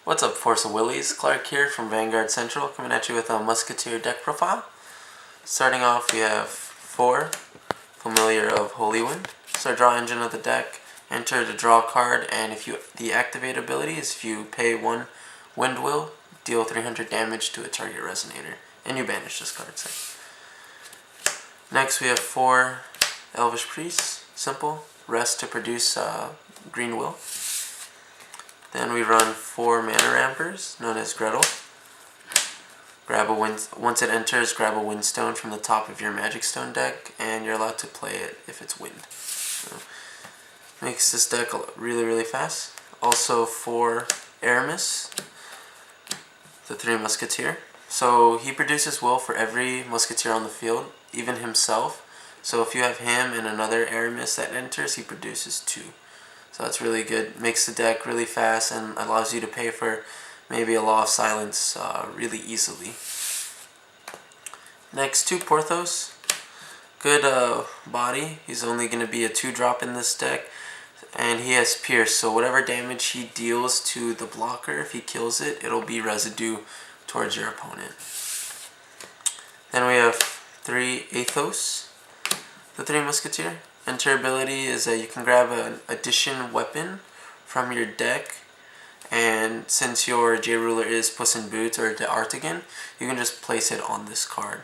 What's up, Force of Willies? Clark here from Vanguard Central, coming at you with a Musketeer deck profile. Starting off, we have 4, Familiar of Holy Wind. So draw engine of the deck, enter the draw card, and the activate ability is if you pay 1 Wind Will, deal 300 damage to a target resonator, and you banish this card. Next, we have 4 Elvish Priests. Simple, rest to produce Green Will. Then we run 4 Mana Rampers, known as Gretel. Once it enters, grab a Windstone from the top of your Magic Stone deck, and you're allowed to play it if it's wind. So, makes this deck really fast. Also 4 Aramis, the Three Musketeer. So he produces will for every Musketeer on the field, even himself. So if you have him and another Aramis that enters, he produces 2. So that's really good. Makes the deck really fast and allows you to pay for maybe a Law of Silence really easily. Next, 2 Porthos. Good body. He's only going to be a 2-drop in this deck. And he has Pierce, so whatever damage he deals to the blocker, if he kills it, it'll be residue towards your opponent. Then we have 3 Athos, the Three Musketeer. Enter ability is that you can grab an addition weapon from your deck, and since your J-Ruler is Puss in Boots or D'Artagnan, you can just place it on this card.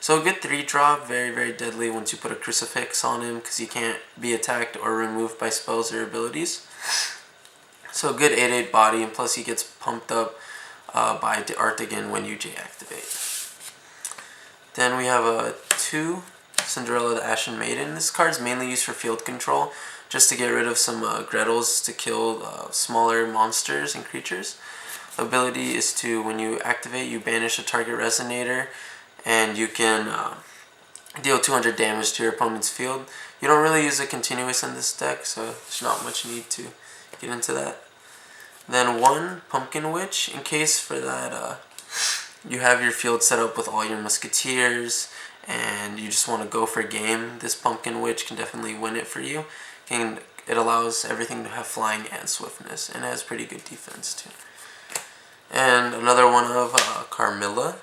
So a good 3-drop, very deadly once you put a Crucifix on him because he can't be attacked or removed by spells or abilities. So a good 8/8 body, and plus he gets pumped up by D'Artagnan when you J-activate. Then we have a 2 Cinderella the Ashen Maiden. This card's mainly used for field control, just to get rid of some Gretels to kill smaller monsters and creatures. Ability is to, when you activate, you banish a target resonator, and you can deal 200 damage to your opponent's field. You don't really use a continuous in this deck, so there's not much need to get into that. Then 1 Pumpkin Witch, in case for that you have your field set up with all your Musketeers and you just want to go for game, this Pumpkin Witch can definitely win it for you. It allows everything to have flying and swiftness, and it has pretty good defense too. And another one of Carmilla,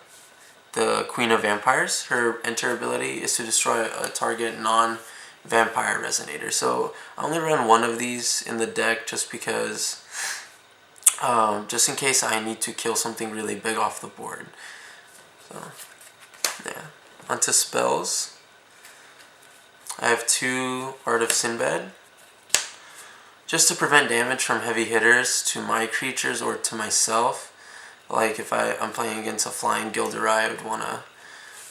the Queen of Vampires. Her enter ability is to destroy a target non-vampire resonator. So I only run 1 of these in the deck just because, just in case I need to kill something really big off the board. So yeah. Onto spells. I have 2 Art of Sinbad, just to prevent damage from heavy hitters to my creatures or to myself. Like if I'm playing against a flying Gilderai, I would want to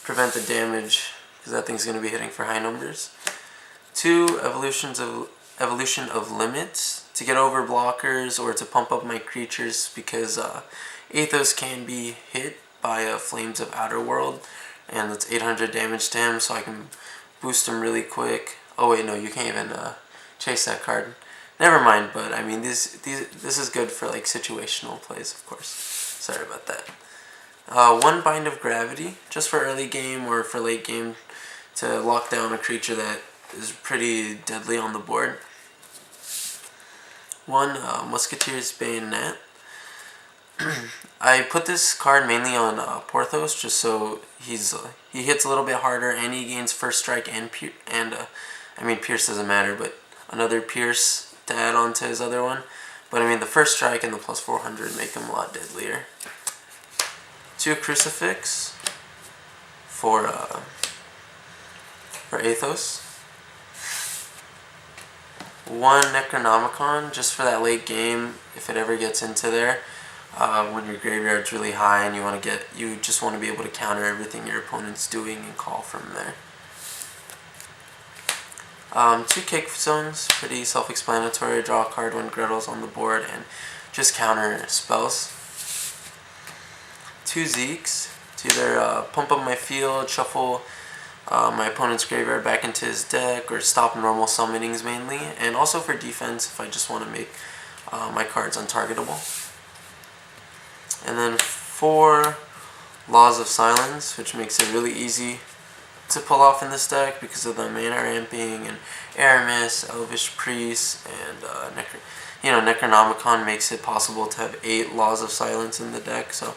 prevent the damage because that thing's going to be hitting for high numbers. 2 Evolution of Limits, to get over blockers or to pump up my creatures, because Athos can be hit by Flames of Outer World, and that's 800 damage to him, so I can boost him really quick. Oh wait, no, you can't even chase that card. Never mind, but I mean this is good for like situational plays, of course. Sorry about that. 1 Bind of Gravity, just for early game or for late game to lock down a creature that is pretty deadly on the board. 1 Musketeer's Bayonet. I put this card mainly on Porthos just so he hits a little bit harder and he gains first strike and I mean Pierce doesn't matter, but another Pierce to add on to his other one. But I mean the first strike and the plus 400 make him a lot deadlier. 2 Crucifix for Athos. 1 Necronomicon, just for that late game if it ever gets into there. When your graveyard's really high and you just want to be able to counter everything your opponent's doing and call from there. 2 Cake Zones, pretty self-explanatory. Draw a card when Gretel's on the board and just counter spells. 2 Zeeks, to either pump up my field, shuffle my opponent's graveyard back into his deck, or stop normal summonings mainly, and also for defense if I just want to make my cards untargetable. And then 4 Laws of Silence, which makes it really easy to pull off in this deck because of the mana ramping and Aramis, Elvish Priest, and you know, Necronomicon makes it possible to have 8 Laws of Silence in the deck. So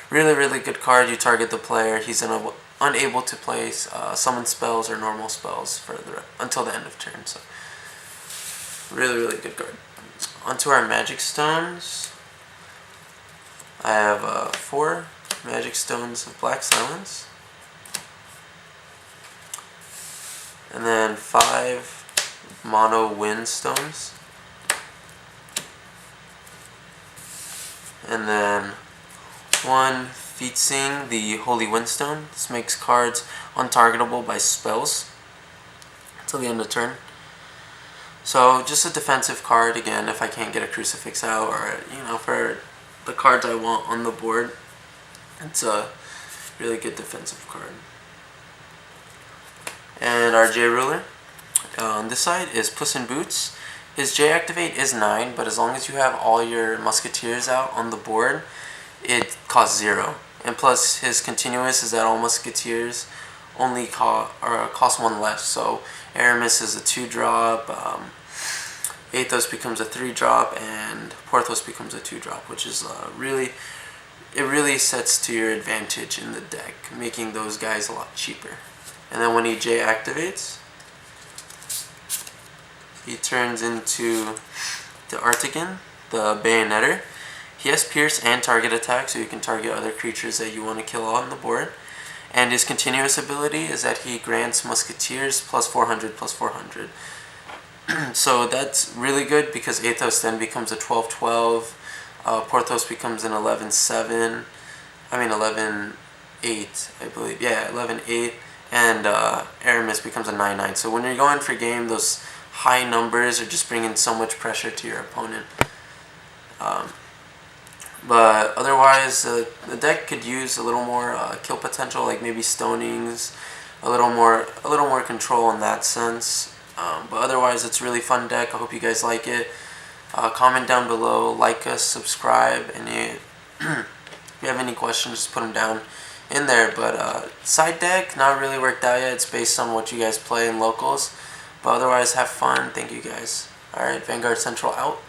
really good card. You target the player, he's unable to place summon spells or normal spells until the end of turn. So really good card. Onto our Magic Stones. I have 4 Magic Stones of Black Silence. And then 5 Mono Wind Stones. And then 1 Feetsing, the Holy Windstone. This makes cards untargetable by spells until the end of turn. So just a defensive card, again, if I can't get a Crucifix out, or, you know, for the cards I want on the board. It's a really good defensive card. And our J Ruler on this side is Puss in Boots. His J activate is 9, but as long as you have all your Musketeers out on the board, it costs 0. And plus his continuous is that all Musketeers only cost 1 less. So Aramis is a 2-drop, Athos becomes a 3-drop, and Porthos becomes a 2-drop, which is it really sets to your advantage in the deck, making those guys a lot cheaper. And then when he J activates, he turns into the Artigan, the Bayonetter. He has Pierce and Target Attack, so you can target other creatures that you want to kill on the board. And his continuous ability is that he grants Musketeers plus 400/400. So that's really good because Athos then becomes a 12/12. Porthos becomes an 11/7. I mean 11/8, I believe. Yeah, 11/8. And Aramis becomes a 9/9. So when you're going for game, those high numbers are just bringing so much pressure to your opponent. But otherwise, the deck could use a little more kill potential, like maybe stonings, a little more control in that sense. But otherwise, it's a really fun deck. I hope you guys like it. Comment down below, like us, subscribe, and if you have any questions, just put them down in there. But side deck, not really worked out yet. It's based on what you guys play in locals. But otherwise, have fun. Thank you guys. Alright, Vanguard Central out.